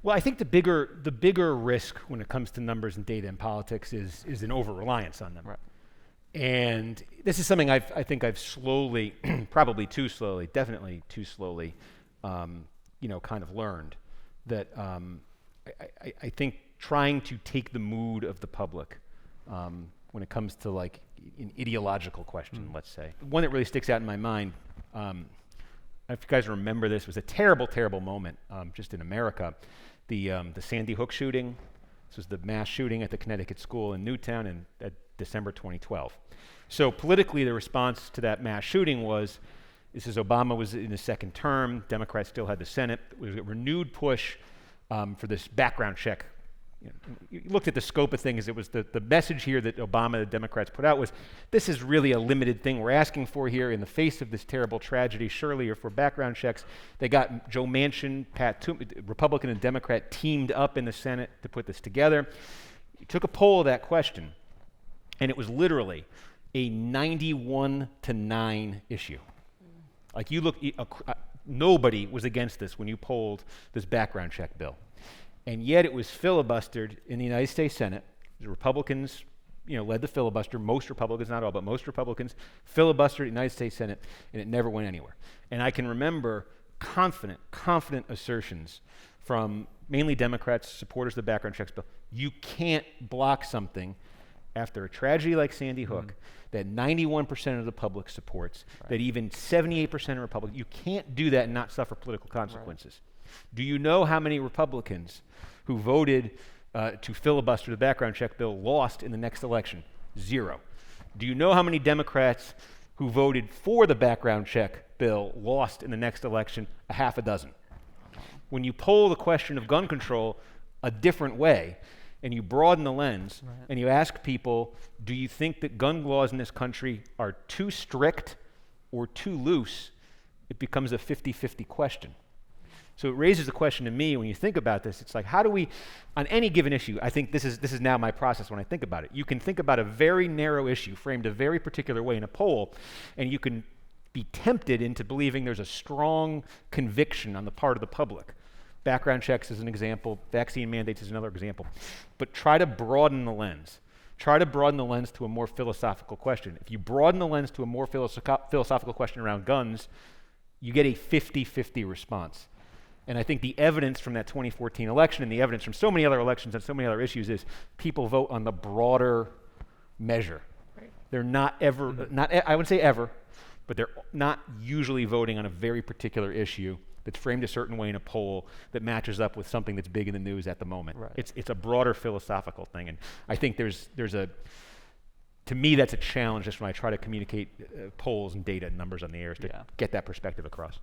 Well, I think the bigger risk when it comes to numbers and data and politics is an over-reliance on them. Right. And this is something I think I've slowly, probably too slowly, definitely too slowly, kind of learned that I think trying to take the mood of the public when it comes to like an ideological question, let's say. One that really sticks out in my mind, I don't know if you guys remember this, was a terrible, terrible moment just in America. The Sandy Hook shooting. This was the mass shooting at the Connecticut school in Newtown in December 2012. So politically, the response to that mass shooting was, Obama was in his second term, Democrats still had the Senate. It was a renewed push for this background check. You looked at the scope of things, it was the message here that Obama, the Democrats put out was, this is really a limited thing we're asking for here in the face of this terrible tragedy, surely, or for background checks. They got Joe Manchin, Republican and Democrat, teamed up in the Senate to put this together. You took a poll of that question, and it was literally a 91-9 issue. Like you look, nobody was against this when you polled this background check bill. And yet it was filibustered in the United States Senate. The Republicans, led the filibuster. Most Republicans, not all, but most Republicans filibustered the United States Senate, and it never went anywhere. And I can remember confident assertions from mainly Democrats, supporters of the background checks bill. You can't block something after a tragedy like Sandy Hook that 91% of the public supports, that even 78% of Republicans, you can't do that and not suffer political consequences. Do you know how many Republicans who voted to filibuster the background check bill lost in the next election? 0. Do you know how many Democrats who voted for the background check bill lost in the next election? 6. When you poll the question of gun control a different way, and you broaden the lens, and you ask people, do you think that gun laws in this country are too strict or too loose? It becomes a 50-50 question. So it raises the question to me when you think about this, it's like, how do we, on any given issue, I think this is now my process when I think about it. You can think about a very narrow issue framed a very particular way in a poll, and you can be tempted into believing there's a strong conviction on the part of the public. Background checks is an example, vaccine mandates is another example. But try to broaden the lens. Try to broaden the lens to a more philosophical question. If you broaden the lens to a more philosophical question around guns, you get a 50-50 response. And I think the evidence from that 2014 election and the evidence from so many other elections and so many other issues is people vote on the broader measure. Right. They're not ever, I wouldn't say ever, but they're not usually voting on a very particular issue that's framed a certain way in a poll that matches up with something that's big in the news at the moment. Right. It's a broader philosophical thing. And I think there's to me, that's a challenge just when I try to communicate polls and data and numbers on the air is to get that perspective across.